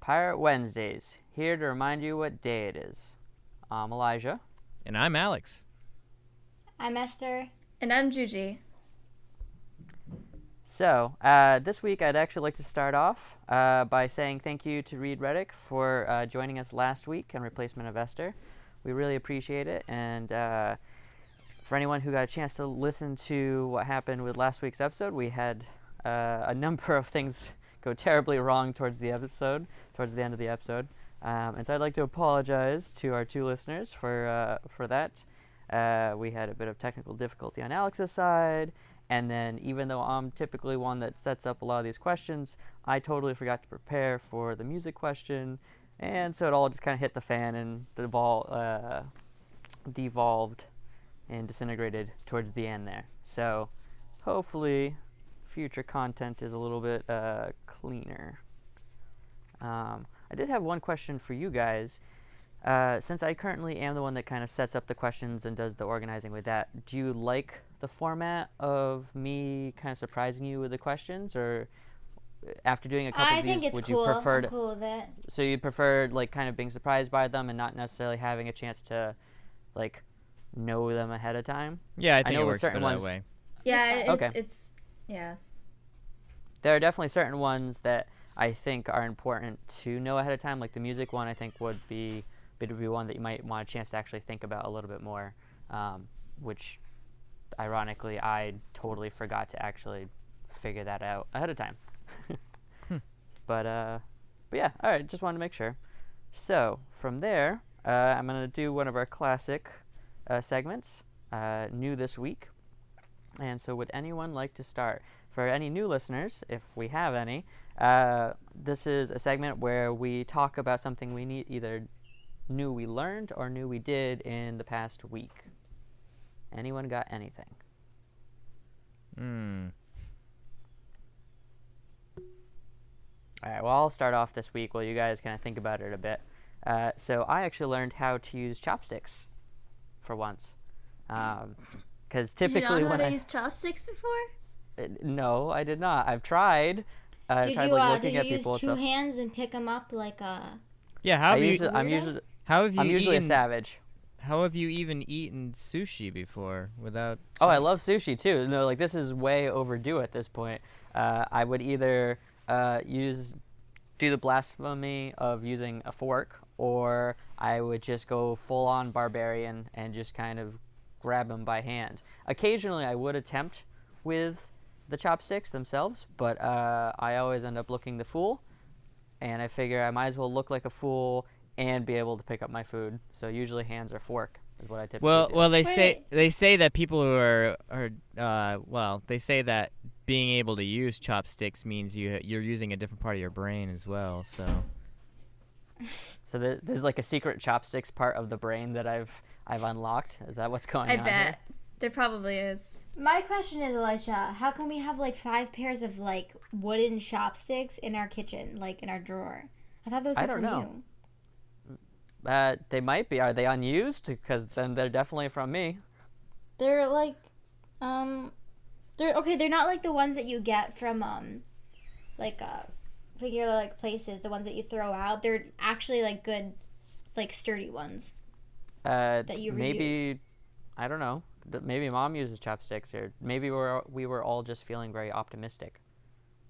Pirate Wednesdays, here to remind you what day it is. I'm Elijah. And I'm Alex. I'm Esther. And I'm Juji. So, this week I'd actually like to start off by saying thank you to Reed Reddick for joining us last week in replacement of Esther. We really appreciate it, and for anyone who got a chance to listen to what happened with last week's episode, we had a number of things go terribly wrong towards the end of the episode. And so I'd like to apologize to our two listeners for that. We had a bit of technical difficulty on Alex's side, and then even though I'm typically one that sets up a lot of these questions, I totally forgot to prepare for the music question, and so it all just kind of hit the fan and devolved and disintegrated towards the end there. So hopefully future content is a little bit cleaner. I did have one question for you guys. Since I currently am the one that kind of sets up the questions and does the organizing with that, do you like the format of me kind of surprising you with the questions, or after doing a couple of these, would you prefer I'm cool with it. So you preferred like kind of being surprised by them and not necessarily having a chance to like know them ahead of time? Yeah, I think know it with works certain better that ones- way. Yeah, Okay. it's yeah. There are definitely certain ones that I think are important to know ahead of time. Like the music one, I think would be one that you might want a chance to actually think about a little bit more, which ironically I totally forgot to actually figure that out ahead of time. But yeah, all right, just wanted to make sure. So from there, I'm going to do one of our classic segments, new this week. And so would anyone like to start? For any new listeners, if we have any, this is a segment where we talk about something we either knew we learned or knew we did in the past week. Anyone got anything? All right, well, I'll start off this week while you guys kind of think about it a bit. So I actually learned how to use chopsticks for once. Because typically Did you know how when to use chopsticks before? No, I did not. I've tried. Did tried you, like did looking you at use people and two stuff. hands and pick them up like Yeah, how have you I'm usually a savage. How have you even eaten sushi before without? Oh, I love sushi too. No, like this is way overdue at this point. I would either do the blasphemy of using a fork, or I would just go full on barbarian and just kind of grab them by hand. Occasionally, I would attempt with the chopsticks themselves, but I always end up looking the fool, and I figure I might as well look like a fool and be able to pick up my food. So usually hands or fork is what I typically do. Well, they say that people who are they say that being able to use chopsticks means you're using a different part of your brain as well. So there's like a secret chopsticks part of the brain that I've unlocked. Is that what's going on? I bet there probably is. My question is, Elisha, how come we have like 5 pairs of like wooden chopsticks in our kitchen, like in our drawer? I thought those were from you. They might be. Are they unused? Because then they're definitely from me. They're like, they're not like the ones that you get from regular like places. The ones that you throw out. They're actually like good, like sturdy ones. That you reuse. Maybe, I don't know. Maybe Mom uses chopsticks, or maybe we were all just feeling very optimistic.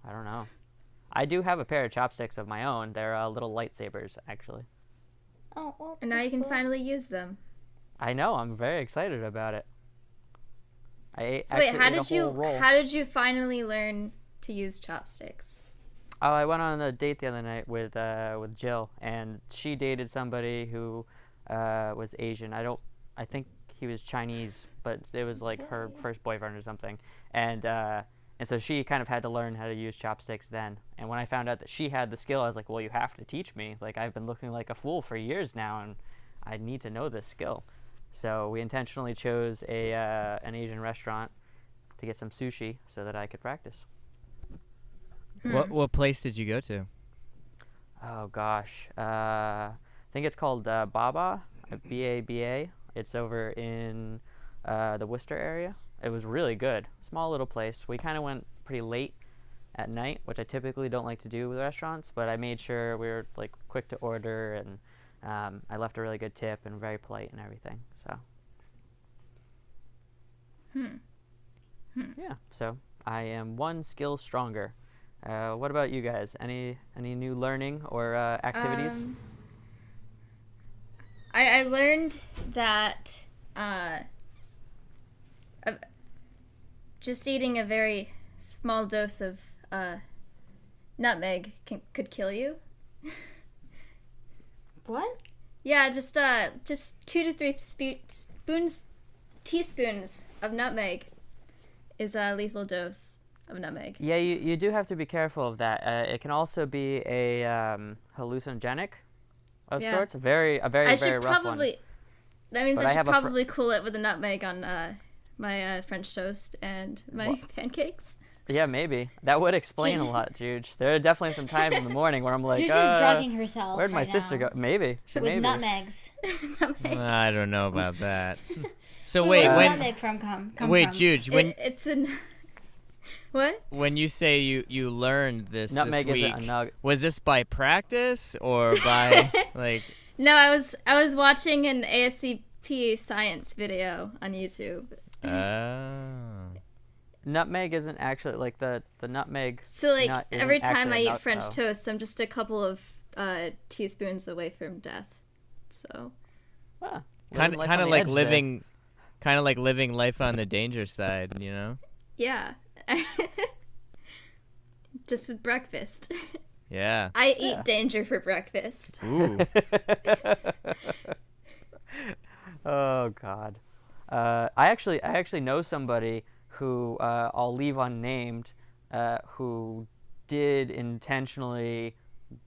I don't know. I do have a pair of chopsticks of my own. They're little lightsabers, actually. Oh, well, And now you can finally use them. I know. I'm very excited about it. So wait, how did you finally learn to use chopsticks? Oh, I went on a date the other night with Jill, and she dated somebody who was Asian. I think he was Chinese, but it was like her first boyfriend or something. And so she kind of had to learn how to use chopsticks then. And when I found out that she had the skill, I was like, well, you have to teach me. Like, I've been looking like a fool for years now, and I need to know this skill. So we intentionally chose an Asian restaurant to get some sushi so that I could practice. What place did you go to? Oh, gosh. I think it's called Baba, B-A-B-A. It's over in the Worcester area. It was really good. Small little place. We kind of went pretty late at night, which I typically don't like to do with restaurants, but I made sure we were like quick to order, and I left a really good tip and very polite and everything. So yeah, so I am one skill stronger. What about you guys? Any new learning or activities? I learned that just eating a very small dose of nutmeg could kill you. What? Yeah, just 2 to 3 teaspoons of nutmeg is a lethal dose of nutmeg. Yeah, you do have to be careful of that. It can also be a hallucinogenic of sorts. A very rough one. That means I should probably cool it with a nutmeg on my French toast and my pancakes. Yeah, maybe. That would explain a lot, Juge. There are definitely some times in the morning where I'm like, Juge is drugging herself. Where'd my sister go? Maybe. With nutmegs. I don't know about that. So wait, where's nutmeg come wait, Juge, when it's in what? When you say you learned this nutmeg this week, isn't a nug. Was this by practice or by like? No, I was watching an ASCP science video on YouTube. Nutmeg isn't actually like the nutmeg. So like every time I eat French toast, I'm just a couple of teaspoons away from death. So kind of like living life on the danger side, you know? Yeah. Just with breakfast. Yeah. I eat danger for breakfast. Ooh. Oh God. I actually know somebody who I'll leave unnamed, who did intentionally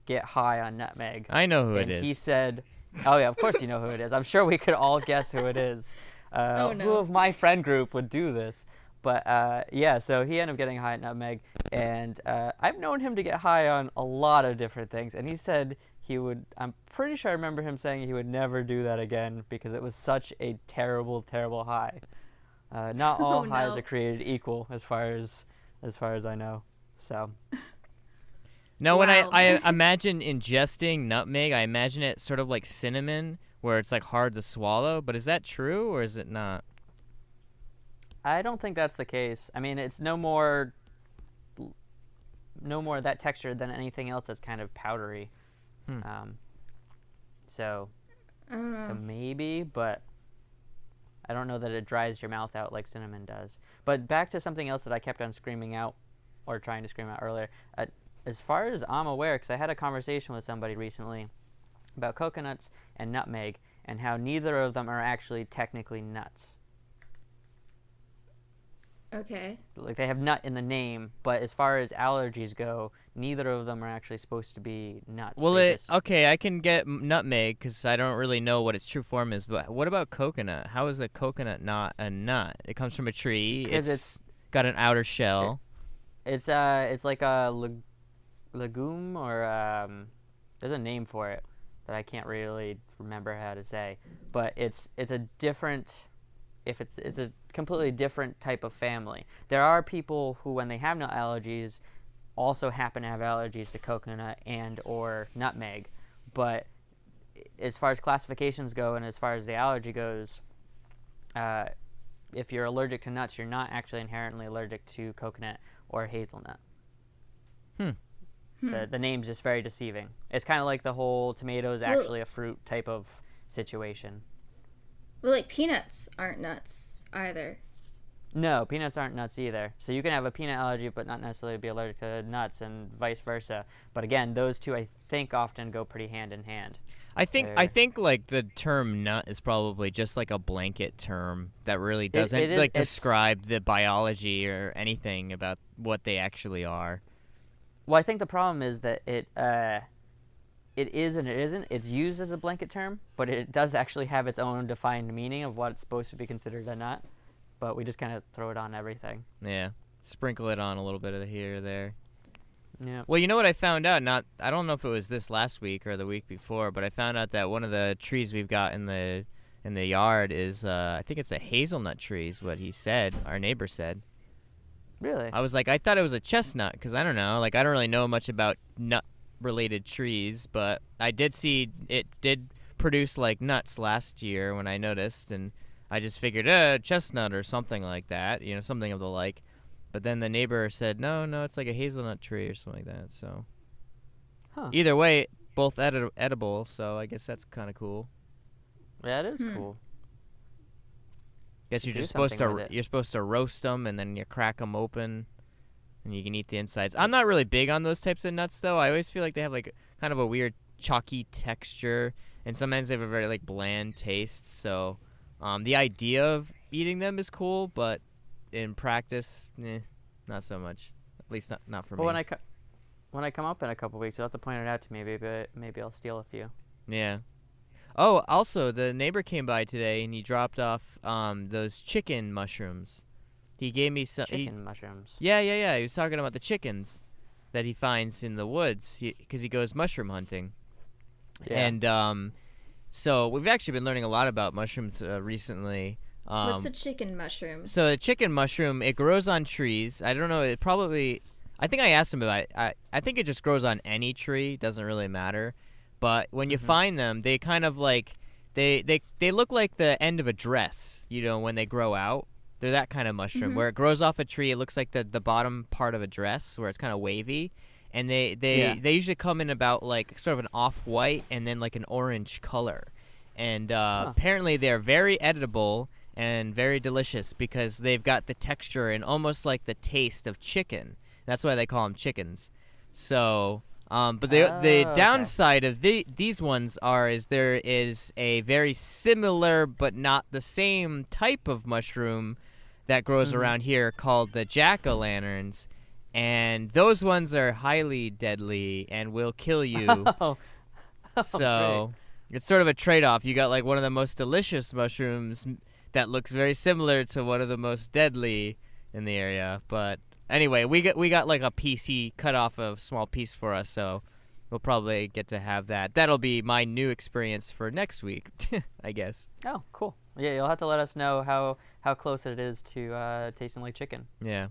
get high on nutmeg. I know who it is. He said, "Oh yeah, of course you know who it is. I'm sure we could all guess who it is. Oh no. Who of my friend group would do this?" But yeah, so he ended up getting high on nutmeg, and I've known him to get high on a lot of different things, and he said he would. I'm pretty sure I remember him saying he would never do that again because it was such a terrible, terrible high. Not all highs are created equal, as far as I know. So. No, when I imagine ingesting nutmeg, I imagine it sort of like cinnamon, where it's like hard to swallow. But is that true or is it not? I don't think that's the case. I mean, it's no more that texture than anything else that's kind of powdery. So maybe, but I don't know that it dries your mouth out like cinnamon does. But back to something else that I kept on screaming out, or trying to scream out earlier. As far as I'm aware, because I had a conversation with somebody recently about coconuts and nutmeg, and how neither of them are actually technically nuts. Okay. Like, they have nut in the name, but as far as allergies go, neither of them are actually supposed to be nuts. Well, okay, I can get nutmeg because I don't really know what its true form is, but what about coconut? How is a coconut not a nut? It comes from a tree. It's got an outer shell. It's like a legume, or there's a name for it that I can't really remember how to say, but it's a different. It's a completely different type of family. There are people who, when they have nut allergies, also happen to have allergies to coconut and or nutmeg. But as far as classifications go, and as far as the allergy goes, if you're allergic to nuts, you're not actually inherently allergic to coconut or hazelnut. The name's just very deceiving. It's kind of like the whole tomato's actually a fruit type of situation. Well, like, peanuts aren't nuts either. No, peanuts aren't nuts either. So you can have a peanut allergy but not necessarily be allergic to nuts, and vice versa. But again, those two I think often go pretty hand in hand. I think like the term nut is probably just like a blanket term that really doesn't describe the biology or anything about what they actually are. Well, I think the problem is that it is and it isn't. It's used as a blanket term, but it does actually have its own defined meaning of what it's supposed to be considered a nut. But we just kind of throw it on everything. Yeah, sprinkle it on a little bit of here or there. Yeah. Well, you know what I found out? I don't know if it was this last week or the week before, but I found out that one of the trees we've got in the yard is I think it's a hazelnut tree, is what he said. Our neighbor said. Really? I was like, I thought it was a chestnut because I don't know. Like, I don't really know much about nut-related trees, but I did see it did produce like nuts last year when I noticed, and I just figured chestnut or something like that, something of the like. But then the neighbor said, no, it's like a hazelnut tree or something like that. So either way, both edible. So I guess that's kind of cool. Yeah, it is cool. Guess you're just supposed to roast them and then you crack them open, and you can eat the insides. I'm not really big on those types of nuts though. I always feel like they have like kind of a weird chalky texture, and sometimes they have a very like bland taste. So the idea of eating them is cool, but in practice, not so much. At least not for me. When I come up in a couple weeks, you'll have to point it out to me. Maybe I'll steal a few. Yeah. Oh, also, the neighbor came by today, and he dropped off those chicken mushrooms. He gave me some... Chicken mushrooms? Yeah. He was talking about the chickens that he finds in the woods because he goes mushroom hunting. Yeah. And so we've actually been learning a lot about mushrooms recently. What's a chicken mushroom? So a chicken mushroom, it grows on trees. I don't know, I think I asked him about it. I think it just grows on any tree. Doesn't really matter. But when you find them, they kind of like they look like the end of a dress, when they grow out. They're that kind of mushroom where it grows off a tree. It looks like the bottom part of a dress where it's kind of wavy, and they usually come in about like sort of an off-white and then like an orange color. And apparently they're very editable and very delicious because they've got the texture and almost like the taste of chicken. That's why they call them chickens. So but the downside of these ones is there is a very similar but not the same type of mushroom that grows around here called the jack-o'-lanterns, and those ones are highly deadly and will kill you. So it's sort of a trade-off. You got like one of the most delicious mushrooms that looks very similar to one of the most deadly in the area, but anyway, we got like a piece. He cut off a small piece for us, so we'll probably get to have that. That'll be my new experience for next week, I guess. Oh, cool. Yeah, you'll have to let us know how close it is to tasting like chicken. Yeah.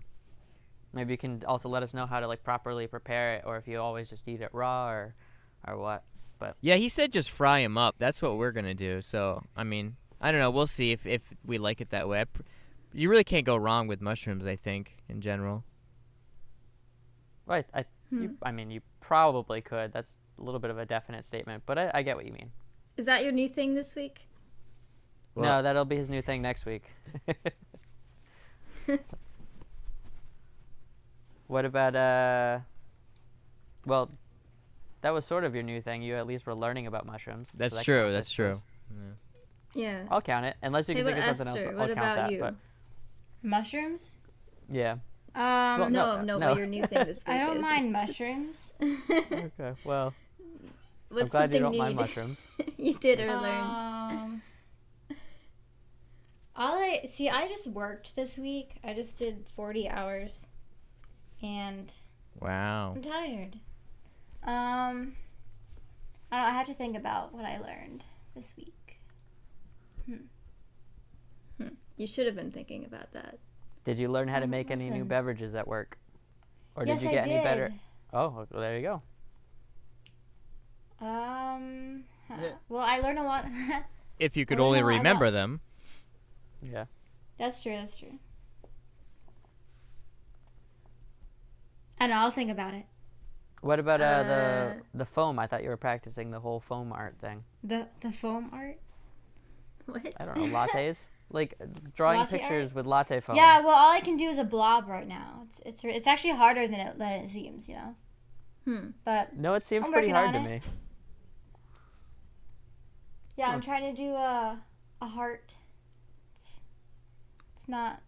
Maybe you can also let us know how to like properly prepare it, or if you always just eat it raw, or what. But yeah, he said just fry them up. That's what we're gonna do. So I mean, I don't know. We'll see if we like it that way. You really can't go wrong with mushrooms, I think, in general. Right. You probably could. That's a little bit of a definite statement, but I get what you mean. Is that your new thing this week? Well, no, that'll be his new thing next week. What about, well, that was sort of your new thing. You at least were learning about mushrooms. That's so true. That's true. Yeah. I'll count it. Unless you can think of something Esther, else, I'll what count about that. you? But Mushrooms? yeah. Well, no, what your new thing this week I don't is. mind mushrooms. Okay, well, What's I'm glad you something don't new mind mushrooms. you did or learned? I just worked this week. I just did 40 hours, and wow, I'm tired. I don't know. I have to think about what I learned this week. You should have been thinking about that. Did you learn how to make any new beverages at work? Or Yes, did you get I any better? did. Oh, well, there you go. Well, I learned a lot. if you could only remember them. Yeah. That's true. I know. I'll think about it. What about the foam? I thought you were practicing the whole foam art thing. The foam art? What? I don't know, lattes? Like drawing Latte pictures art? with latte foam. Yeah, well, all I can do is a blob right now. It's actually harder than it seems, But No, it seems I'm pretty working hard to on me. yeah, I'm trying to do a heart. It's not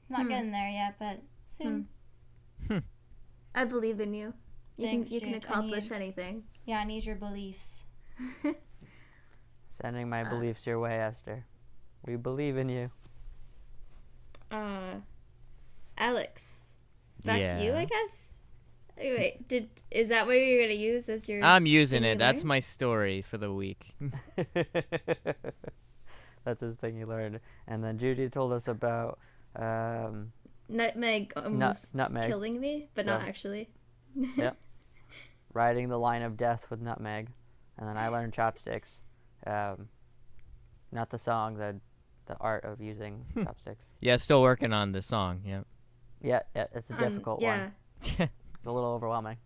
getting there yet, but soon. I believe in you. Thanks, you can Jude. accomplish anything. Yeah, I need your beliefs. Sending my beliefs your way, Esther. We believe in you. Alex, back to you, Yeah. I guess. Wait, is that what you're gonna use as your? I'm using thing it. you That's learned? my story for the week. That's his thing you learned. And then Judy told us about nutmeg almost nutmeg. killing me, but not actually. Yep. Riding the line of death with nutmeg, and then I learned chopsticks. Not the song, the art of using chopsticks. Yeah, still working on the song. Yeah. Yeah, it's a difficult one. It's a little overwhelming.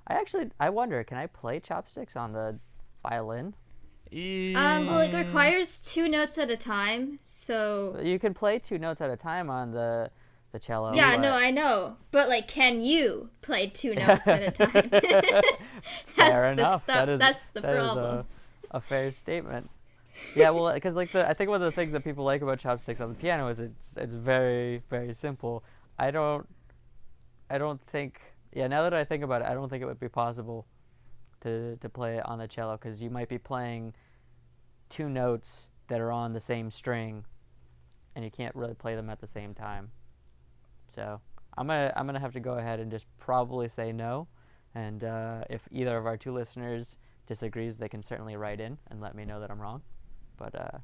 I wonder, can I play chopsticks on the violin? Well, it requires 2 notes at a time, so You can play 2 notes at a time on the cello. yeah, no, I know, but like, can you play 2 notes at a time? Fair enough. That's the that problem. Is a fair statement. Yeah, well, because like I think one of the things that people like about chopsticks on the piano is it's very, very simple. I don't think. Yeah, now that I think about it, I don't think it would be possible to play it on the cello, because you might be playing 2 notes that are on the same string, and you can't really play them at the same time. So I'm gonna have to go ahead and just probably say no, and if either of our 2 listeners disagrees, they can certainly write in and let me know that I'm wrong. But I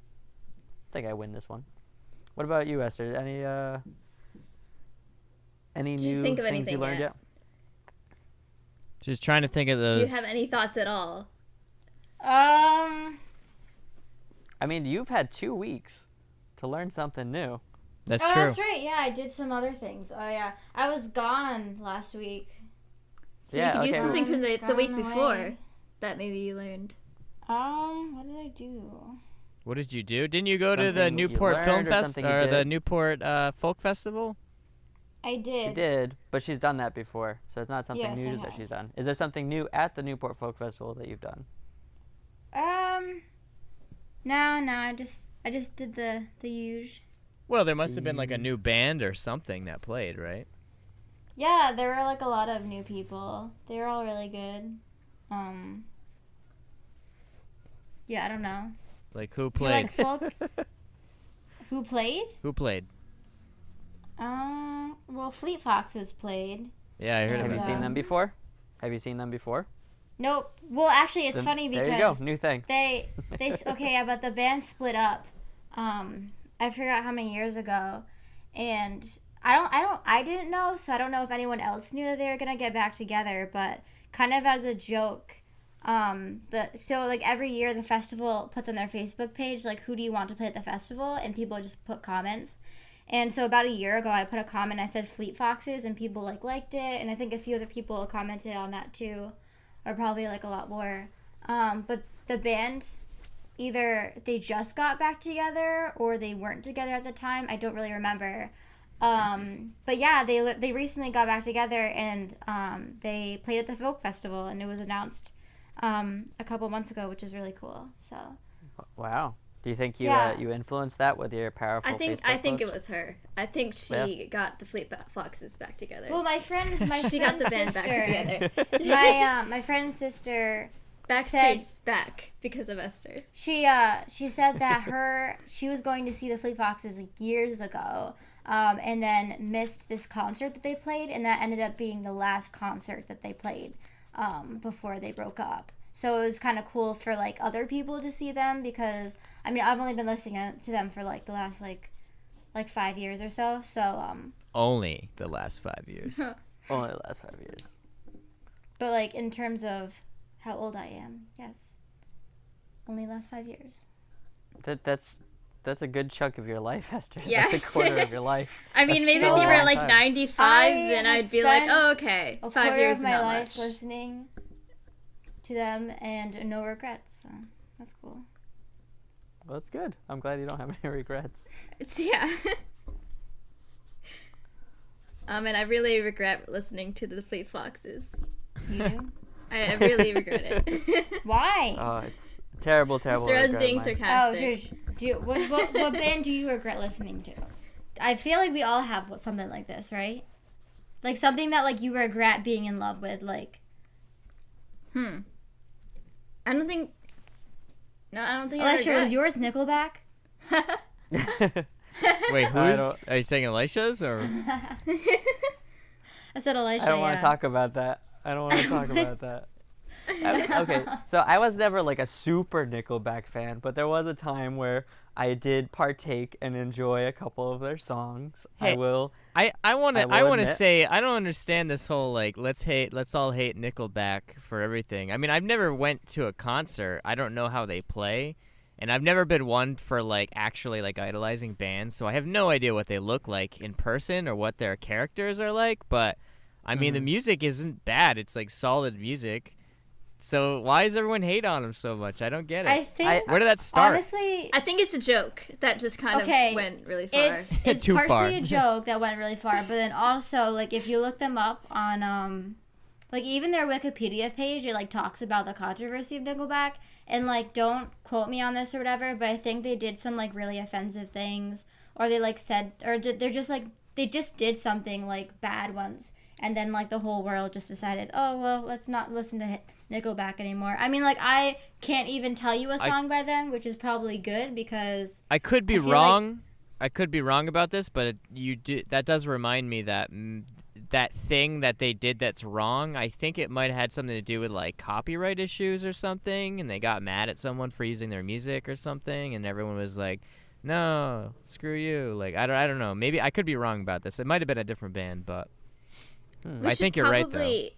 think I win this one. What about you, Esther? Any new things you learned yet? Just trying to think of those. Do you have any thoughts at all? I mean, you've had 2 weeks to learn something new. That's true. That's right. Yeah, I did some other things. Oh yeah, I was gone last week. So you could use something from the week before that maybe you learned. What did I do? What did you do? Didn't you go to the Newport Film Festival or the Newport Folk Festival? I did. She did, but she's done that before, so it's not something new that she's done. Is there something new at the Newport Folk Festival that you've done? No, I just did the huge. Well, there must have been like a new band or something that played, right? Yeah, there were like a lot of new people. They were all really good. Yeah, I don't know. Like who played? Like folk? Who played? Who played? Well, Fleet Foxes played. Yeah, I heard Have about you that. seen them before? Have you seen them before? Nope. Well, actually, it's funny because there you go, new thing. They okay, yeah, but the band split up. I forgot how many years ago, and I didn't know, so I don't know if anyone else knew that they were gonna get back together. But kind of as a joke, so like every year the festival puts on their Facebook page like, who do you want to play at the festival, and people just put comments. And so about a year ago, I put a comment. I said Fleet Foxes, and people liked it, and I think a few other people commented on that too, or probably like a lot more. But the band, either they just got back together or they weren't together at the time. I don't really remember. But yeah, they recently got back together, and they played at the Folk Festival, and it was announced a couple months ago, which is really cool. So. Wow. Do you think you you influenced that with your powerful? I think post? it was her. I think she got the Fleet Foxes back together. Well, she got the band back together. My friend's sister backstage back because of Esther. She said that she was going to see the Fleet Foxes years ago, and then missed this concert that they played, and that ended up being the last concert that they played before they broke up. So it was kind of cool for like other people to see them, because I mean, I've only been listening to them for like the last like 5 years or so. So only the last 5 years. Only the last 5 years. But like in terms of how old I am, yes, only last 5 years. That's a good chunk of your life, Esther. Yes. That's a quarter of your life. I mean, maybe if you were like 95, then I'd be like, oh, okay, 5 years is not much. A quarter of my life listening to them, and no regrets. So that's cool. Well, that's good. I'm glad you don't have any regrets. Yeah. And I really regret listening to the Fleet Foxes. You do? I really regret it. Why? Oh, it's terrible. Sarah's being sarcastic. What band do you regret listening to? I feel like we all have something like this, right? Like something that like you regret being in love with, like. I don't think. Alicia, was yours Nickelback? Wait, are you saying Alicia's or? I said Alicia. I don't want to talk about that. Okay, so I was never like a super Nickelback fan, but there was a time where I did partake and enjoy a couple of their songs. Hey, I will I want to admit. say I don't understand this whole like let's all hate Nickelback for everything. I mean, I've never went to a concert. I don't know how they play, and I've never been one for like actually like idolizing bands, so I have no idea what they look like in person or what their characters are like, but I mean, the music isn't bad. It's like solid music. So why does everyone hate on him so much? I don't get it. I think Where did that start? honestly, I think it's a joke that just kind of went really far. It's Too partially far. a joke that went really far, but then also like if you look them up on like even their Wikipedia page, it like talks about the controversy of Nickelback, and like don't quote me on this or whatever, but I think they did some like really offensive things, or they like said, or they're just like they just did something like bad once, and then like the whole world just decided, oh well, let's not listen to Nickelback anymore. I mean, like I can't even tell you a song by them, which is probably good because I could be feel wrong. I could be wrong about this, but that does remind me that that thing that they did that's wrong. I think it might have had something to do with like copyright issues or something, and they got mad at someone for using their music or something, and everyone was like, "No, screw you!" Like I don't know. Maybe I could be wrong about this. It might have been a different band, but I think you're right though. Probably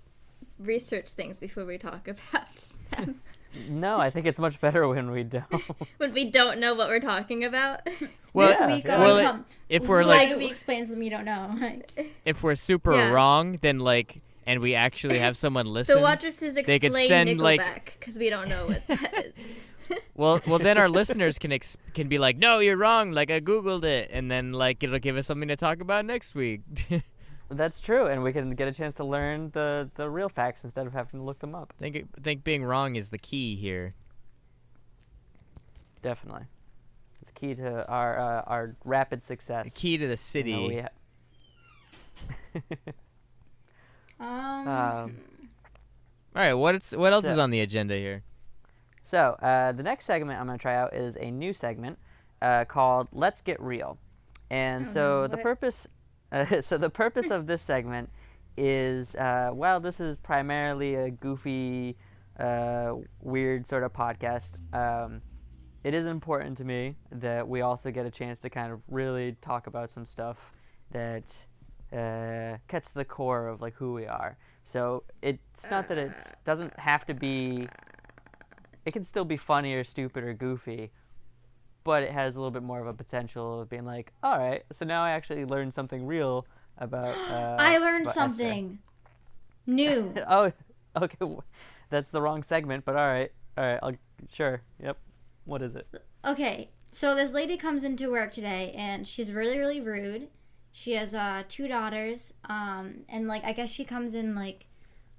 research things before we talk about them. No, I think it's much better when we don't. When we don't know what we're talking about. Well, this week if we're like we explain something you don't know. Like, if we're super Yeah. wrong, then like, and we actually have someone listen. The Wattresses they could explain send, Nickelback like- because we don't know what that is. well, then our listeners can be like, no, you're wrong. Like I googled it, and then like it'll give us something to talk about next week. That's true, and we can get a chance to learn the real facts instead of having to look them up. think being wrong is the key here. Definitely, it's key to our rapid success. The key to the city. You know, All right, what else is on the agenda here? So the next segment I'm going to try out is a new segment called "Let's Get Real," and the purpose of this segment is this is primarily a goofy, weird sort of podcast. It is important to me that we also get a chance to kind of really talk about some stuff that gets to the core of like who we are. So it's not that it doesn't have to be. It can still be funny or stupid or goofy, but it has a little bit more of a potential of being like, all right, so now I actually learned something real about. I learned about something new. Oh, okay, that's the wrong segment, but all right, sure, yep. What is it? Okay, so this lady comes into work today, and she's really, really rude. She has 2 daughters, and like I guess she comes in like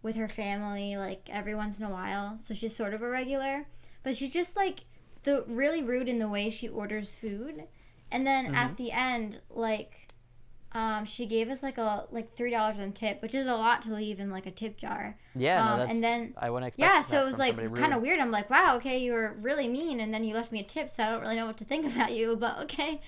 with her family like every once in a while, so she's sort of a regular. But she's just like really rude in the way she orders food, and then at the end like she gave us like $3 on tip, which is a lot to leave in like a tip jar. Yeah, no, that's, and then I wouldn't expect. yeah, that so it was from like somebody kind of rude. weird. I'm like, wow, okay, you were really mean, and then you left me a tip, so I don't really know what to think about you, but okay.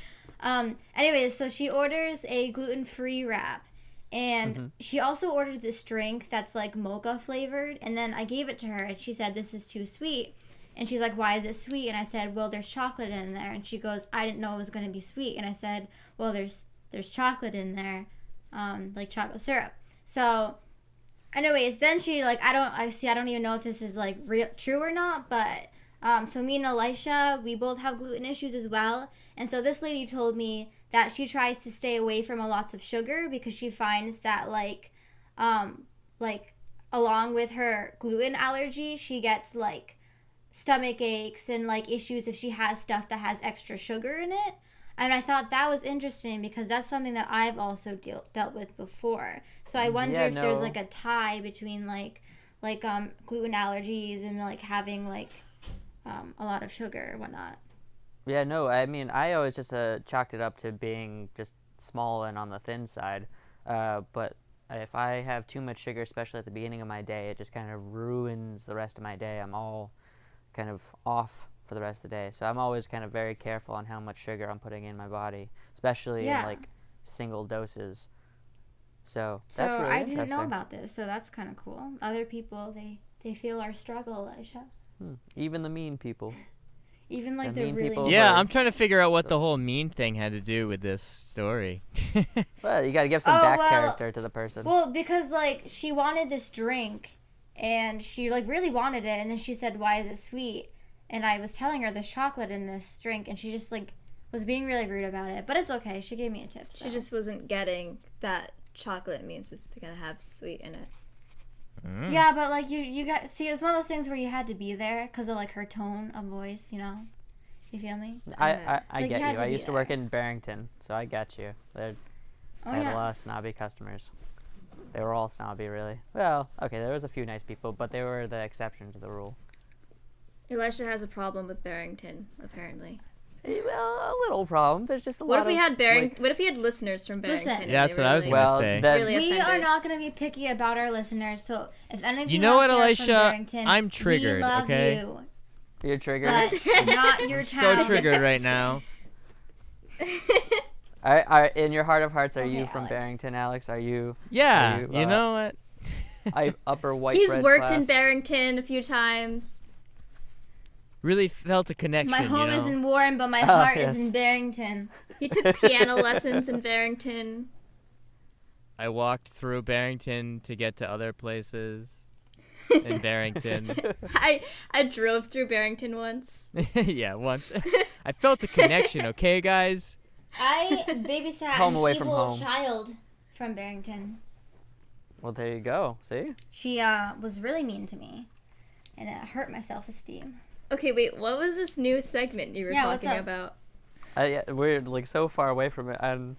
Anyways, so she orders a gluten-free wrap, and she also ordered this drink that's like mocha flavored, and then I gave it to her, and she said, this is too sweet. And she's like, why is it sweet? And I said, well, there's chocolate in there. And she goes, I didn't know it was going to be sweet. And I said, well, there's chocolate in there, like chocolate syrup. So anyways, then she like, I don't even know if this is like true or not, but so me and Elisha, we both have gluten issues as well. And so this lady told me that she tries to stay away from lots of sugar because she finds that like along with her gluten allergy, she gets like stomach aches and like issues if she has stuff that has extra sugar in it. And I thought that was interesting because that's something that I've also dealt with before. So I wonder if there's like a tie between like gluten allergies and like having like a lot of sugar or whatnot. Yeah, no, I mean, I always just chalked it up to being just small and on the thin side. But if I have too much sugar, especially at the beginning of my day, it just kind of ruins the rest of my day. I'm all kind of off for the rest of the day. So I'm always kind of very careful on how much sugar I'm putting in my body, especially in like single doses. So that's really I didn't know interesting. about this, so that's kind of cool. Other people they They feel our struggle, Elisha. Even the mean people. Even like The the mean really people mean. Yeah, Right. I'm trying to figure out what the whole mean thing had to do with this story. Well, you got to give some Oh, back well- character to the person. Well, because like she wanted this drink, and she like really wanted it, and then she said, "Why is it sweet?" And I was telling her there's chocolate in this drink, and she just like was being really rude about it. But it's okay. She gave me a tip. So. She just wasn't getting that chocolate means it's gonna have sweet in it. Yeah, but like you got see, it was one of those things where you had to be there because of like her tone of voice. You know, you feel me? I Like, get you had you. to I be used to work there. in Barrington, so I got you. I Oh had a yeah. lot of snobby customers. They were all snobby, really. Well, okay, there was a few nice people, but they were the exception to the rule. Elisha has a problem with Barrington, apparently. Well, a little problem. There's just a What lot if we of, had like, what if we had listeners from Listen. Barrington? and Yeah, they that's were what I was really- gonna well, say. that, Really We are offended? not going to be picky about our listeners, so if any of You you know out what, there are Elisha? from Barrington, I'm triggered, we love okay? you, you're triggered. but not your town. So triggered right now. In your heart of hearts, are Okay, you from Alex. Barrington, Alex? Are you Yeah, you, you know what? upper white He's bread worked class? in Barrington a few times. Really felt a connection, My home you know? is in Warren, but my Oh, heart yes. is in Barrington. He took piano lessons in Barrington. I walked through Barrington to get to other places in Barrington. I drove through Barrington once. Yeah, once. I felt a connection, okay, guys? I babysat Home an away from evil home. child from Barrington. Well, there you go. See? She was really mean to me, and it hurt my self-esteem. Okay, wait, what was this new segment you were Yeah, what's talking up? about? Yeah, we're like so far away from it, and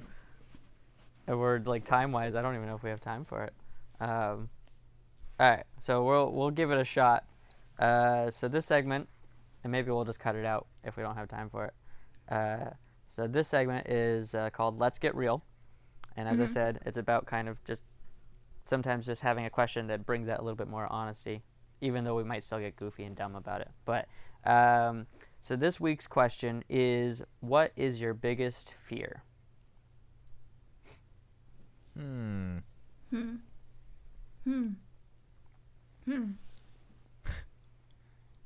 we're like time-wise, I don't even know if we have time for it. All right, so we'll give it a shot. So this segment, and maybe we'll just cut it out if we don't have time for it. So this segment is called Let's Get Real, and as I said, it's about kind of just sometimes just having a question that brings out a little bit more honesty, even though we might still get goofy and dumb about it. But so this week's question is, what is your biggest fear?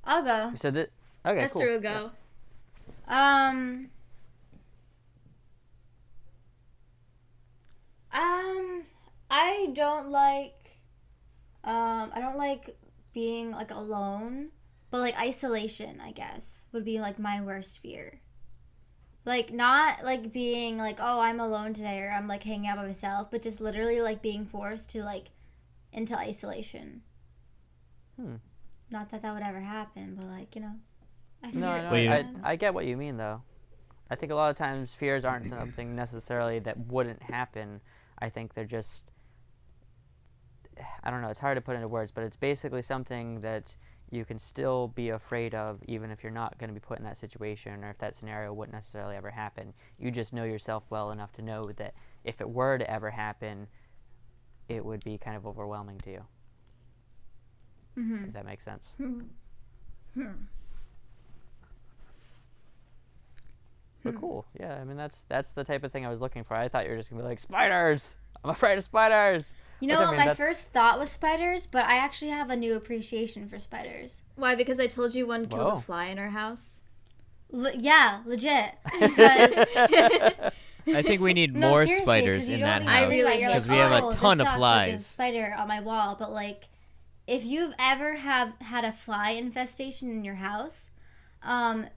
I'll go. So this, okay, Esther cool. will go. I don't like, I don't like being like alone, but like isolation, I guess, would be like my worst fear. Like not like being like, oh, I'm alone today, or I'm like hanging out by myself, but just literally like being forced to like into isolation. Not that that would ever happen, but like, you know, I fear No, it no, Well, you I, sometimes. I get what you mean, though. I think a lot of times fears aren't something necessarily that wouldn't happen. I think they're just, I don't know, it's hard to put into words, but it's basically something that you can still be afraid of even if you're not going to be put in that situation, or if that scenario wouldn't necessarily ever happen. You just know yourself well enough to know that if it were to ever happen, it would be kind of overwhelming to you. If that makes sense. But cool, yeah. I mean, that's the type of thing I was looking for. I thought you were just gonna be like, spiders. I'm afraid of spiders. You know Which, I what? mean, My that's- first thought was spiders, but I actually have a new appreciation for spiders. Why? Because I told you one killed Whoa. a fly in our house. Yeah, legit. Because I think we need no, more seriously, 'cause spiders you in don't that even I house really realize, you're because like, we have oh, a this ton of sucks, like, there's a flies. spider on my wall, but like, if you've ever have had a fly infestation in your house,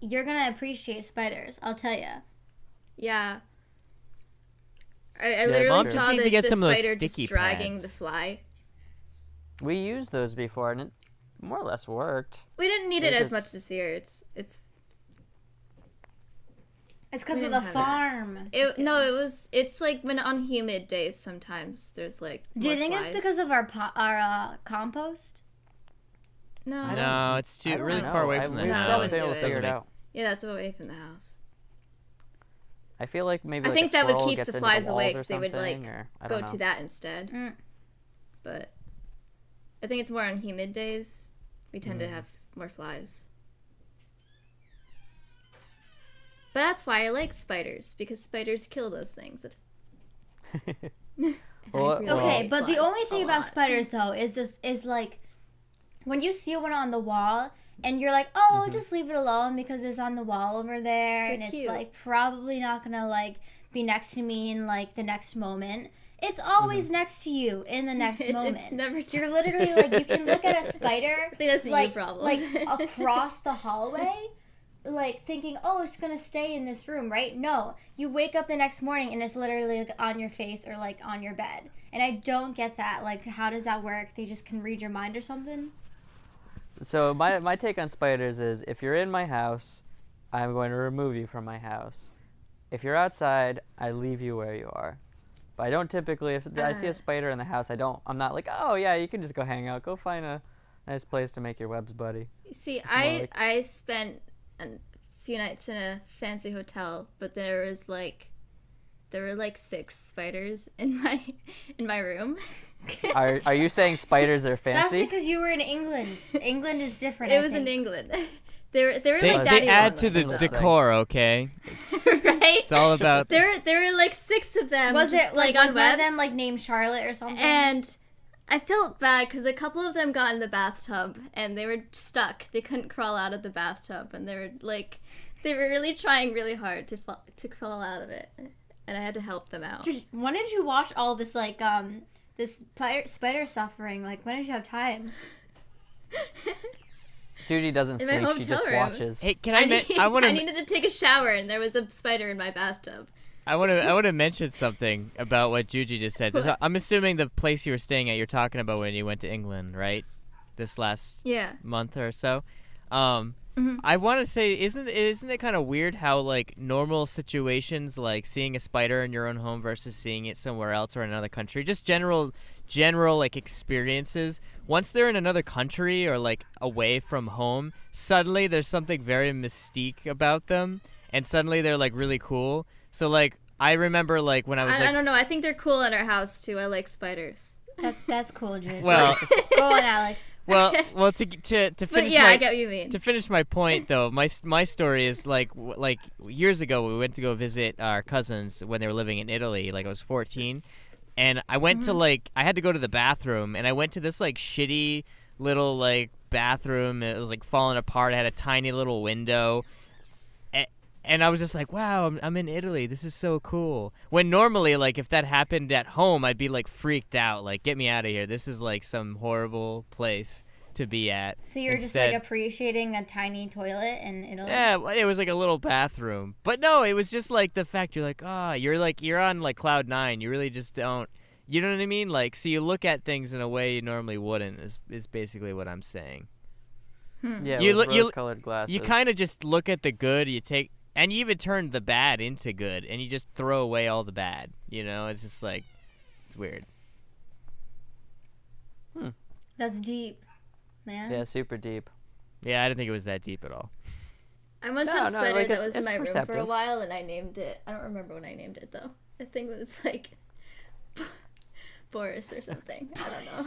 you're gonna appreciate spiders. I'll tell you. Yeah. I Yeah, literally Mom just saw needs the, to get the some of those spider just sticky dragging pads. the fly. We used those before, and it more or less worked. We didn't need It it as just- much this year. It's It's because We of didn't the have farm. it's like when on humid days sometimes there's like Do you more think flies. it's because of our compost? No. No, it's I too don't really know. far away from the We've No, never house. been able to it figure it Doesn't out. Yeah, that's away from the house. I feel like maybe I like think a that would squirrel keep gets the into flies walls away or because they would like something, or, I go don't to know. that instead. Mm. But I think it's more on humid days. We tend to have more flies. But that's why I like spiders, because spiders kill those things. And I Well, really Okay, like but the flies only a thing about lot. spiders though is like when you see one on the wall and you're like, oh, just leave it alone because it's on the wall over there, They're and cute. it's like probably not gonna like be next to me in like the next moment. It's always next to you in the next moment. It's never. You're literally like, you can look at a spider I think that's a like you problem. like across the hallway, like thinking, oh, it's gonna stay in this room, right? No, you wake up the next morning and it's literally like on your face or like on your bed. And I don't get that. Like, how does that work? They just can read your mind or something? So my take on spiders is, if you're in my house, I'm going to remove you from my house. If you're outside, I leave you where you are. But I don't typically, if I see a spider in the house, I'm not like, oh yeah, you can just go hang out. Go find a nice place to make your webs, buddy. See, like- I spent a few nights in a fancy hotel, but there were like 6 spiders in my room. Are you saying spiders are That's fancy? because you were in England. England is different. It I was in think. England. They were They, like daddy they add long to the ones, though. decor, okay? It's, right? it's all about. There were like 6 of them. Was just, it like on was one of webs. them like named Charlotte or something? And I felt bad because a couple of them got in the bathtub and they were stuck. They couldn't crawl out of the bathtub, and they were really trying really hard to crawl out of it, and I had to help them out. When did you watch all this like this spider suffering? Like, when did you have time? Judy doesn't In my sleep, she hotel just room. watches. Hey, can I want I to needed to take a shower, and there was a spider in my bathtub. I want to mention something about what Juji just said. So I'm assuming the place you were staying at, you're talking about when you went to England, right? This last Yeah. month or so. I want to say, isn't it kind of weird how like normal situations, like seeing a spider in your own home versus seeing it somewhere else or in another country, just general like experiences, once they're in another country or like away from home, suddenly there's something very mystique about them, and suddenly they're like really cool. So like I remember like when I was I don't know. I think they're cool in our house too. I like spiders. That's cool, Jude. well Go on, Alex. well to finish But yeah, I get what you mean. To finish my point, though, my story is like years ago we went to go visit our cousins when they were living in Italy. Like I was 14, and I went to I had to go to the bathroom, and I went to this like shitty little like bathroom. It was like falling apart. It had a tiny little window. And I was just like, wow, I'm in Italy. This is so cool. When normally, like, if that happened at home, I'd be, like, freaked out. Like, get me out of here. This is, like, some horrible place to be at. So you're just like appreciating a tiny toilet in Italy? Yeah, it was like a little bathroom. But no, it was just, like, the fact you're like, you're on, like, cloud 9. You really just don't. You know what I mean? Like, so you look at things in a way you normally wouldn't is basically what I'm saying. Yeah, You with look- rose-colored glasses. You kind of just look at the good, and you even turn the bad into good, and you just throw away all the bad. You know, it's just like, it's weird. That's deep, man. Yeah, super deep. Yeah, I didn't think it was that deep at all. I once No, had a no, spider like, that it's- was in it's my room for a perceptive. while, and I named it. I don't remember what I named it though. I think it was like Boris or something. I don't know.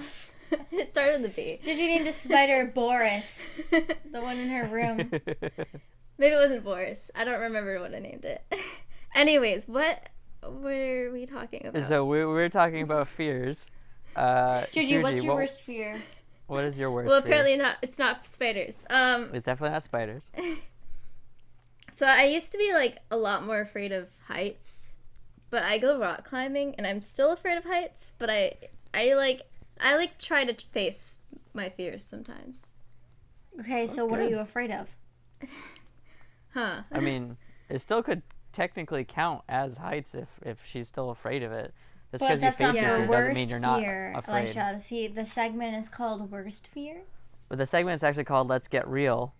It started with a B. Did you name the spider Boris? The one in her room. Maybe it wasn't Boris. I don't remember what I named it. Anyways, what were we talking about? So we were talking about fears. Gigi, what's your what, worst fear? What is your worst well, fear? apparently not. It's not spiders. It's definitely not spiders. So I used to be like a lot more afraid of heights, but I go rock climbing and I'm still afraid of heights. But I try to face my fears sometimes. Okay, so what are you afraid of? Huh? I mean, it still could technically count as heights if she's still afraid of it. Just But because you that's face not your your fear worst doesn't mean you're not fear, afraid. Elisha. See, the segment is called Worst Fear. But the segment is actually called "Let's Get Real."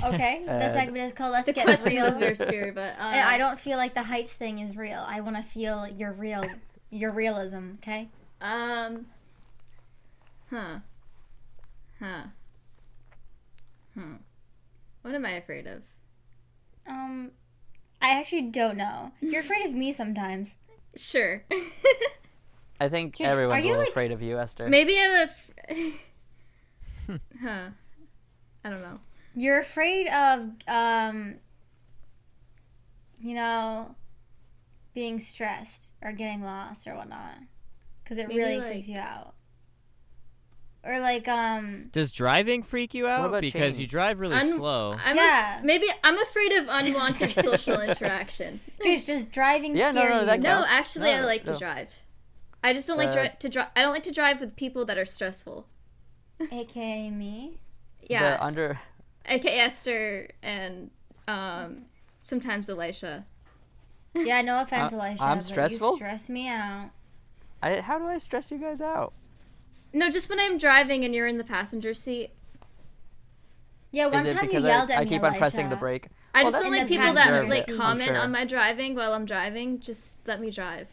Okay, the segment is called Let's The Get question Real. was worst fear, but And I don't feel like the heights thing is real. I want to feel your realism. Okay. What am I afraid of? I actually don't know. You're afraid of me sometimes. Sure. I think Dude, everyone's are a you, little like- afraid of you, Esther. Maybe I'm Huh. I don't know. You're afraid of being stressed or getting lost or whatnot, because it Maybe, really like- freaks you out. or like Does driving freak you out? about Because change? you drive really slow. Yeah. Maybe I'm afraid of unwanted social interaction. dude, just driving Yeah, no, scare no, you. that No, counts. actually, I No, like no. to drive. I just don't like to drive. I don't like to drive with people that are stressful. AKA me. Yeah, The under. aka Esther and sometimes Elisha. Yeah, no offense, Elisha, I'm but stressful? you stress me out. How do I stress you guys out? No, just when I'm driving and you're in the passenger seat. Yeah, one Is it time you because yelled at I me, keep on pressing the Elisha. brake? I Well, just don't that's like in the people that passenger like seat, I'm comment sure. on my driving while I'm driving. Just let me drive.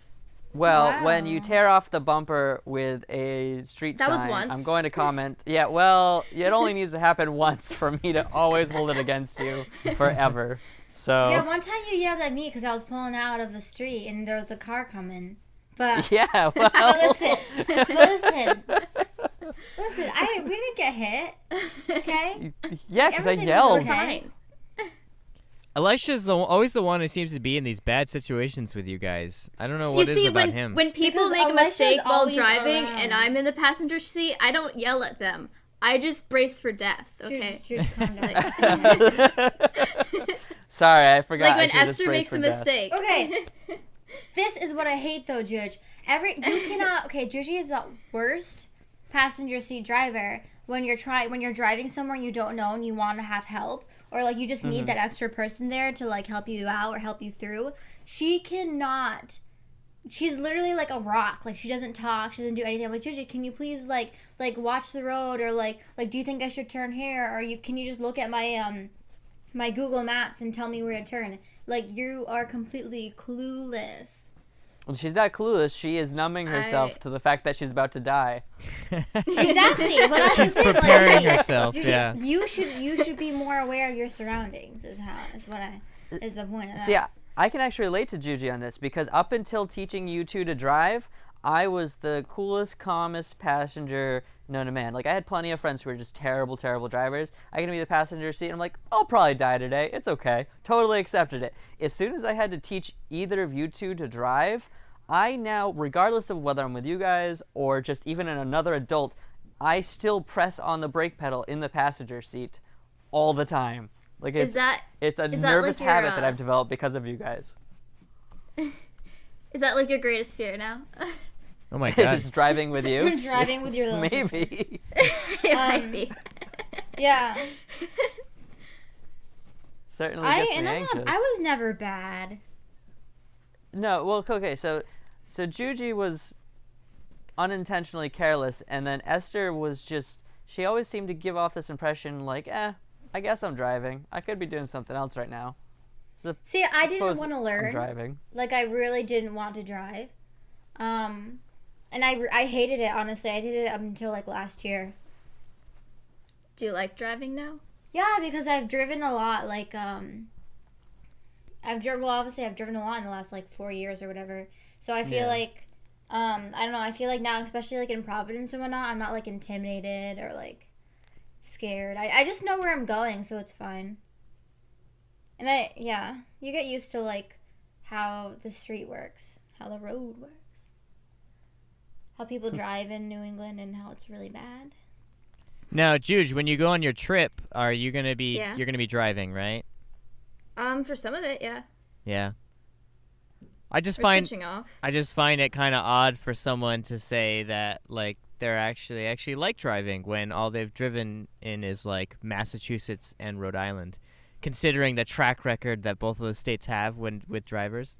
Well, when you Wow. tear off the bumper with a street That was sign, I'm once. going to comment. Yeah, well, it only needs to happen once for me to always hold it against you forever. So Yeah, one time you yelled at me because I was pulling out of the street and there was a car coming. But yeah, well, listen, listen, we didn't get hit, okay? yeah, because I Everything was yelled. okay. Fine. Elisha's always the one who seems to be in these bad situations with you guys. I don't know You what is see, about when him. when people Because make a Elisha's mistake while always driving around. and I'm in the passenger seat, I don't yell at them. I just brace for death. Okay. Jude, calm down. Sorry, I forgot. Like I when should've Esther sprayed makes for a death. mistake. Okay. This is what I hate though, Juge. You cannot. Okay, Juji is the worst passenger seat driver when you're driving somewhere you don't know and you want to have help, or like you just need that extra person there to like help you out or help you through. She cannot. She's literally like a rock. Like she doesn't talk. She doesn't do anything. I'm like, Juji, can you please like watch the road, or like do you think I should turn here, or can you just look at my my Google Maps and tell me where to turn? Like you are completely clueless. Well, she's not clueless. She is numbing herself to the fact that she's about to die. Exactly. But that's She's the thing, preparing hey, herself. Juji, Yeah. You should be more aware of your surroundings. Is the point of that. See, I can actually relate to Juji on this because up until teaching you two to drive, I was the coolest, calmest passenger known to man. Like, I had plenty of friends who were just terrible, terrible drivers. I can be the passenger seat, and I'm like, I'll probably die today. It's okay. Totally accepted it. As soon as I had to teach either of you two to drive, I now, regardless of whether I'm with you guys or just even another adult, I still press on the brake pedal in the passenger seat all the time. Like, it's a that nervous like your, habit that I've developed because of you guys. Is that like your greatest fear now? Oh my god. Is driving with you? Driving with your little sister. Maybe. It might be. Yeah. Certainly gets me I anxious. was never bad. No, well, okay, so Juji was unintentionally careless, and then Esther was just, she always seemed to give off this impression like, I guess I'm driving. I could be doing something else right now. So See, I didn't suppose want to I'm learn. driving. Like I really didn't want to drive. And I hated it, honestly. I did it up until like last year. Do you like driving now? Yeah, because I've driven a lot. Like obviously I've driven a lot in the last like 4 years or whatever. So I feel Yeah. like I don't know. I feel like now, especially like in Providence and whatnot, I'm not like intimidated or like scared. I just know where I'm going, so it's fine. And you get used to like how the street works, how the road works, how people drive in New England, and how it's really bad. Now, Juge, when you go on your trip, are you gonna be Yeah. you're gonna be driving, right? For some of it, yeah. Yeah. I just We're find switching off. I just find it kind of odd for someone to say that like they're actually like driving when all they've driven in is like Massachusetts and Rhode Island, considering the track record that both of those states have with drivers.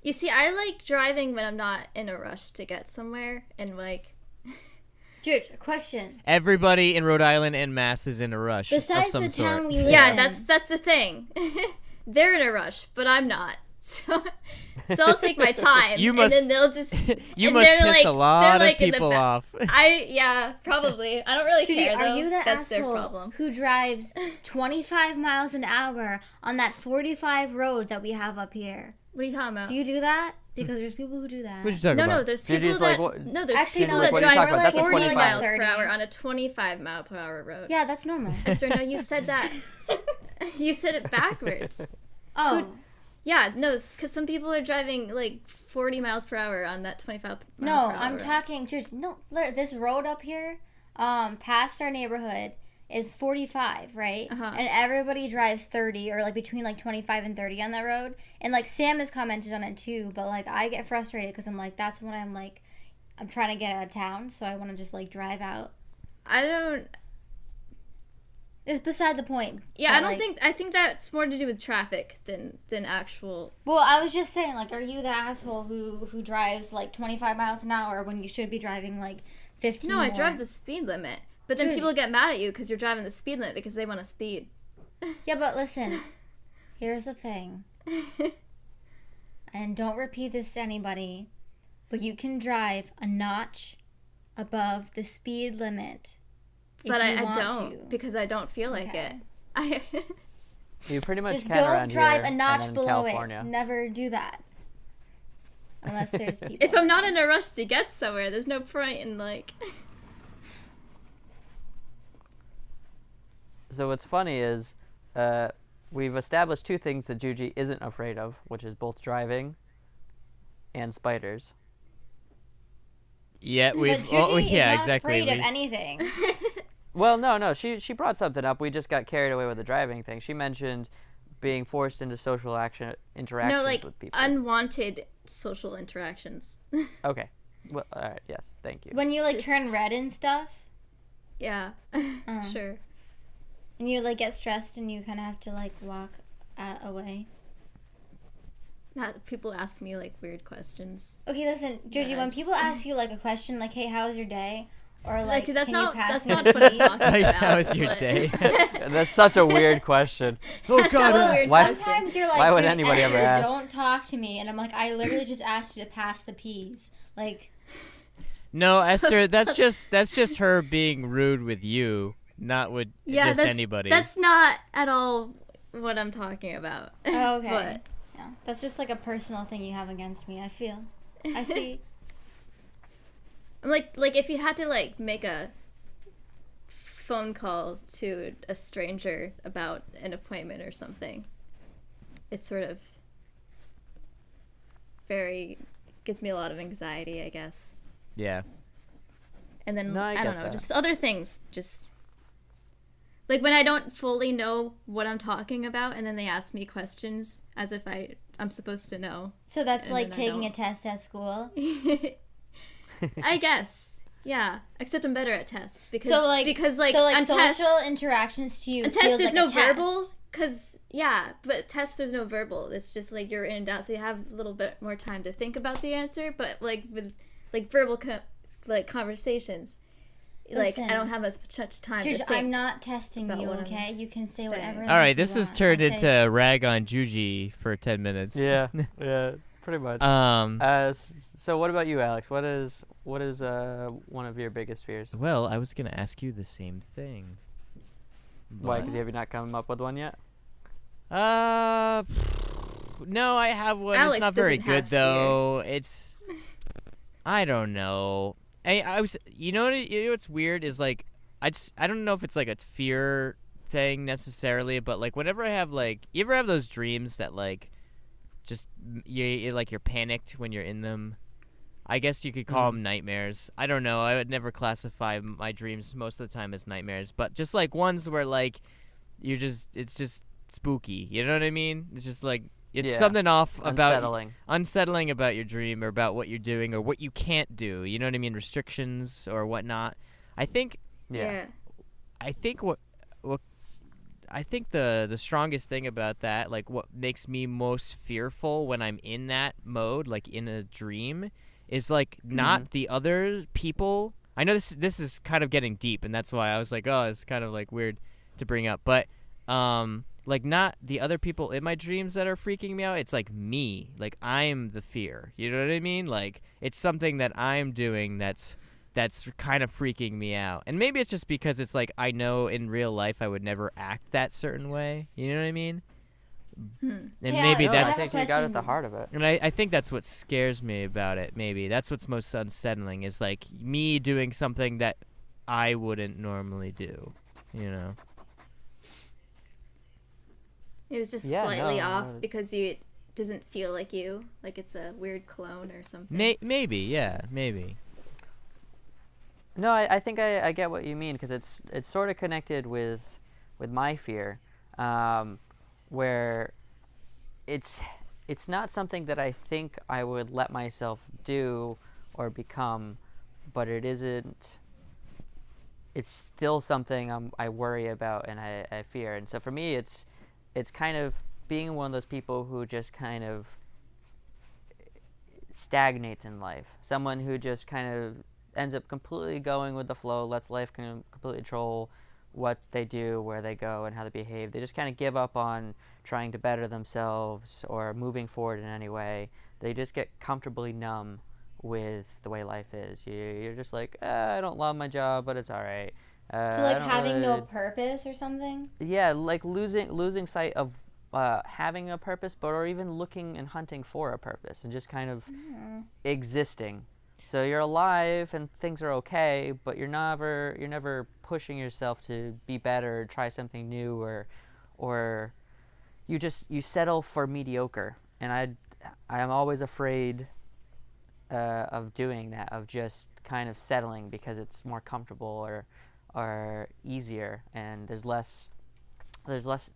You see, I like driving when I'm not in a rush to get somewhere, and like, George, question. Everybody in Rhode Island and Mass is in a rush Besides of some the sort. town we live yeah, in. that's the thing. They're in a rush, but I'm not. So I'll take my time, You must- and then they'll just. You and must they're, piss like, a lot they're, of like, in the people ba- off. Yeah, probably. I don't really Gigi, care. are Though. you the That's their asshole problem. who drives 25 miles an hour on that 45 road that we have up here? What are you talking about? Do you do that? Because there's people who do that. What you talking No, about? no. There's people Gigi's that like, what- no. There's Actually, people no, that what are you drive talking about? That's a 40 25. miles per 30. hour on a 25 mile per hour road. Yeah, that's normal. Esther, no, you said that. You said it backwards. Oh, Yeah, no, because some people are driving like 40 miles per hour on that 25 no, mile per hour I'm road. talking. Just no, this road up here. past our neighborhood is 45, right? Uh-huh. And everybody drives 30 or like between like 25 and 30 on that road. And like Sam has commented on it too, but like I get frustrated because I'm like, that's when I'm like, I'm trying to get out of town, so I want to just like drive out. It's beside the point. Yeah, but, I don't like, think. I think that's more to do with traffic than actual. Well, I was just saying, like, are you the asshole who drives like 25 miles an hour when you should be driving like 15? No, I more? drive the speed limit. But then Dude. people get mad at you because you're driving the speed limit because they want to speed. Yeah, but listen, here's the thing, and don't repeat this to anybody, but you can drive a notch above the speed limit. But if you I want don't to. because I don't feel like Okay. it. You pretty much Just can don't around drive here a notch and then below California. it. Never do that. Unless there's people. If I'm not in a rush to get somewhere, there's no point in like. So what's funny is we've established two things that Juji isn't afraid of, which is both driving and spiders. Yeah, But we've. Juji is Yeah, not exactly. afraid of anything. Well, no, she brought something up. We just got carried away with the driving thing. She mentioned being forced into social interactions No, like with people. unwanted social interactions. Okay. Well, all right. Yes. Thank you. When you like Just- turn red and stuff, Yeah, sure. and you like get stressed and you kind of have to like walk away. People ask me like weird questions. Okay, listen, Georgie. Yeah, When just- people ask you like a question, like, "Hey, how was your day?" or like, that's "Can not you pass that's me not the what I'm keys?" talking Like, about. how was your but- day? That's such a weird question. Oh That's not a weird Why- question. Sometimes you're like, Why would "Dude, anybody ever Esther, ask?" Don't talk to me, and I'm like, I literally just asked you to pass the peas. Like, No, Esther, that's just her being rude with you, not with Yeah, just that's anybody. That's not at all what I'm talking about. oh, okay, But yeah, that's just like a personal thing you have against me. I feel. I see. like if you had to like make a phone call to a stranger about an appointment or something, it's sort of gives me a lot of anxiety, I guess. Yeah. And then No, I I get don't know, that. just other things, just like when I don't fully know what I'm talking about, and then they ask me questions as if I'm supposed to know. So that's And like then I taking a don't. test at school. I guess, yeah. Except I'm better at tests because So like, on social tests, interactions to you. on tests feels there's like no a test. verbal. Cause yeah, but tests there's no verbal. It's just like you're in and out, so you have a little bit more time to think about the answer. But like with like verbal conversations, like I Listen, don't have as much time George, to think. I'm not testing about you, what I'm okay? You can say saying. whatever. All right, you this has want. turned I'll into say- rag on Juji for 10 minutes. Yeah. Pretty much. So what about you, Alex? What is one of your biggest fears? Well, I was gonna ask you the same thing. Why? but- Because you have not come up with one yet. No, I have one. Alex It's not very doesn't have good though. It's I don't know. I was you know what's weird is like I don't know if it's like a fear thing necessarily, but like whenever I have like you ever have those dreams that like just you're panicked when you're in them. I guess you could call them nightmares. I don't know. I would never classify my dreams most of the time as nightmares, but just like ones where like it's just spooky. You know what I mean? It's just like it's Yeah. something off about Unsettling. about your dream or about what you're doing or what you can't do. You know what I mean? Restrictions or whatnot. I think Yeah. I think I think the strongest thing about that, like what makes me most fearful when I'm in that mode, like in a dream, is like not the other people. I know this is kind of getting deep, and that's why I was like, oh, it's kind of like weird to bring up, but like not the other people in my dreams that are freaking me out. It's like me, like I'm the fear. You know what I mean? Like it's something that I'm doing that's kind of freaking me out. And maybe it's just because it's like I know in real life I would never act that certain way. You know what I mean? And Yeah, maybe no, I that's think you got at the heart of it. and I think that's what scares me about it. Maybe that's what's most unsettling is like me doing something that I wouldn't normally do. You know? It was just Yeah, slightly no, off no. because it doesn't feel like you, like it's a weird clone or something. Maybe, yeah, maybe. No, I think I get what you mean, because it's sort of connected with my fear, where it's not something that I think I would let myself do or become, but it isn't. It's still something I worry about and I fear, and so for me, it's kind of being one of those people who just kind of stagnates in life. Someone who just kind of ends up completely going with the flow, lets life completely control what they do, where they go, and how they behave. They just kind of give up on trying to better themselves or moving forward in any way. They just get comfortably numb with the way life is. You're just like, I don't love my job, but it's all right. So I like don't having no really- purpose or something. Yeah, like losing sight of having a purpose, but or even looking and hunting for a purpose, and just kind of existing. So you're alive and things are okay, but you're never pushing yourself to be better, try something new, or you settle for mediocre. And I'm always afraid of doing that, of just kind of settling because it's more comfortable or easier, and there's less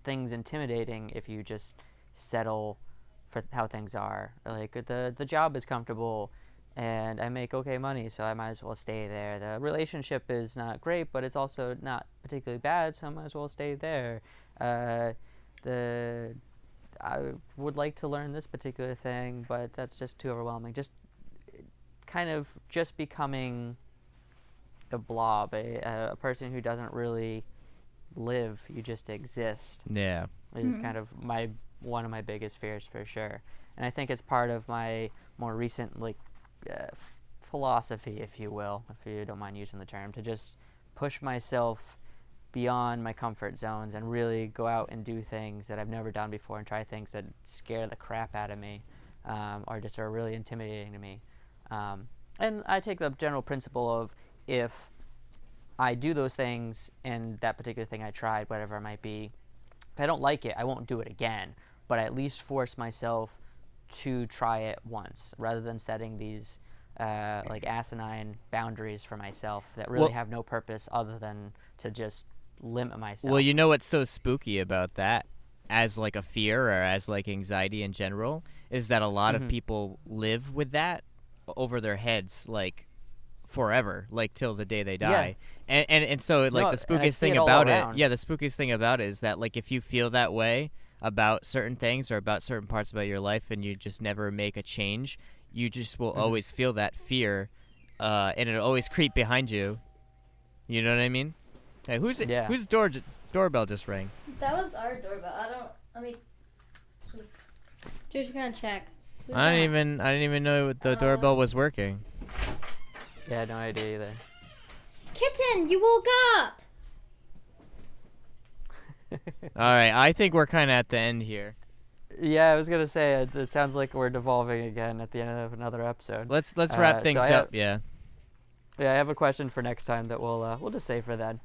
things intimidating if you just settle for how things are. Like the job is comfortable and I make okay money, so I might as well stay there. The relationship is not great, but it's also not particularly bad, so I might as well stay there. The I would like to learn this particular thing, but that's just too overwhelming. Just kind of just becoming a blob, a person who doesn't really live, you just exist, Yeah. is kind of one of my biggest fears for sure. And I think it's part of my more recent philosophy, if you will, if you don't mind using the term, to just push myself beyond my comfort zones and really go out and do things that I've never done before and try things that scare the crap out of me, or just are really intimidating to me. And I take the general principle of, if I do those things and that particular thing I tried, whatever it might be, if I don't like it, I won't do it again, but I at least force myself to try it once, rather than setting these asinine boundaries for myself that really have no purpose other than to just limit myself. Well, you know what's so spooky about that, as like a fear or as like anxiety in general, is that a lot of people live with that over their heads, like forever, like till the day they die. And so like No, the and I spookiest see thing it all about around. the spookiest thing about it is that, like, if you feel that way about certain things or about certain parts about your life and you just never make a change, you just will always feel that fear, and it'll always creep behind you. You know what I mean? Hey, whose doorbell just rang? That was our doorbell. Let me just gonna check. Who's I that? didn't even know the doorbell was working. Yeah, no idea either. Kitten, you woke up. All right, I think we're kind of at the end here. Yeah, I was gonna say it sounds like we're devolving again at the end of another episode. Let's wrap so things I up. Yeah. Yeah, I have a question for next time that we'll just save for then.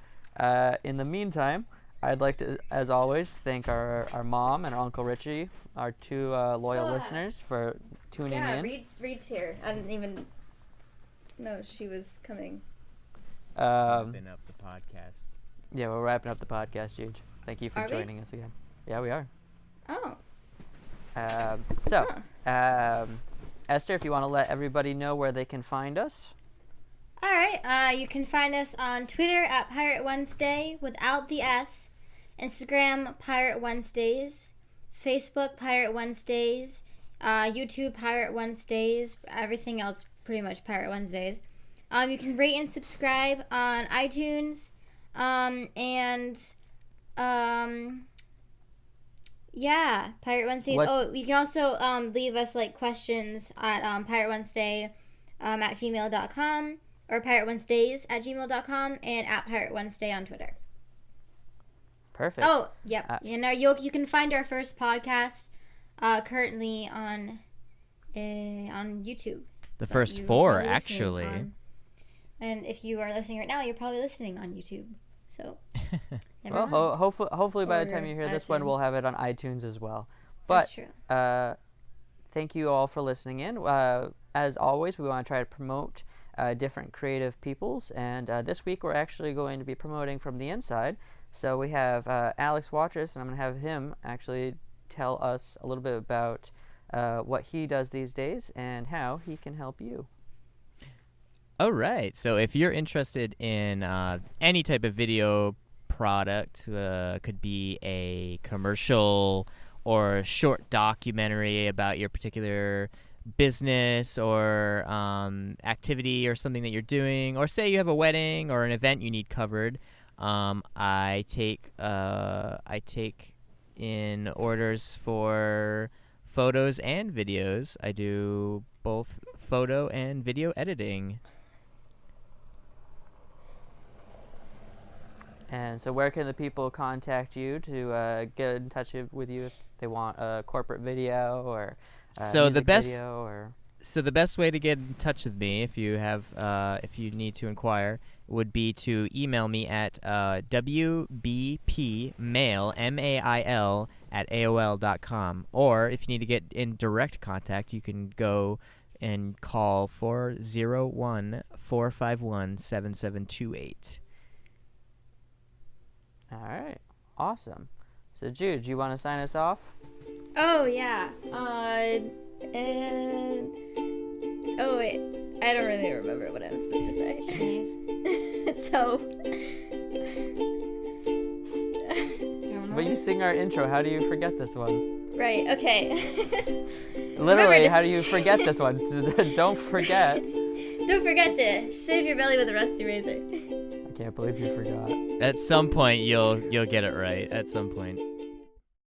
In the meantime, I'd like to, as always, thank our mom and our Uncle Richie, our two loyal listeners, for tuning Yeah, in. Reed's here. I didn't even know she was coming. Wrapping up the podcast. Yeah, we're wrapping up the podcast, Juge. Thank you for Are we? joining us again. Yeah, we are. Oh. Esther, if you want to let everybody know where they can find us. All right. You can find us on Twitter at Pirate Wednesday without the S, Instagram Pirate Wednesdays, Facebook Pirate Wednesdays, YouTube Pirate Wednesdays, everything else pretty much Pirate Wednesdays. You can rate and subscribe on iTunes, yeah, Pirate Wednesdays. What- You can also leave us like questions at Pirate Wednesday at gmail.com or Pirate Wednesdays at gmail.com and at Pirate Wednesday on Twitter. Perfect. Oh, yep. You can find our first podcast currently on YouTube. The that first you're four, probably listening actually. on. And if you are listening right now, you're probably listening on YouTube. So, never Well, mind. hopefully by the time Or you hear this one, we'll iTunes. have it on iTunes as well. That's But true. thank you all for listening in. As always, we want to try to promote different creative peoples. And this week we're actually going to be promoting from the inside. So we have Alex Watrous, and I'm going to have him actually tell us a little bit about what he does these days and how he can help you. All right. So if you're interested in any type of video product, could be a commercial or a short documentary about your particular business or activity or something that you're doing, or say you have a wedding or an event you need covered, I take in orders for photos and videos. I do both photo and video editing. And so where can the people contact you to get in touch with you if they want a corporate video or So the best video or... So the best way to get in touch with me, if you need to inquire, would be to email me at wbpmail, mail, at AOL.com. Or if you need to get in direct contact, you can go and call 401-451-7728. All right. Awesome. So Jude, do you want to sign us off? Oh yeah. Oh wait, I don't really remember what I was supposed to say. So. But you sing our intro. How do you forget this one? Right. Okay. Literally, how do you forget this one? Don't forget. Don't forget to shave your belly with a rusty razor. I can't believe you forgot. At some point, you'll get it right. At some point.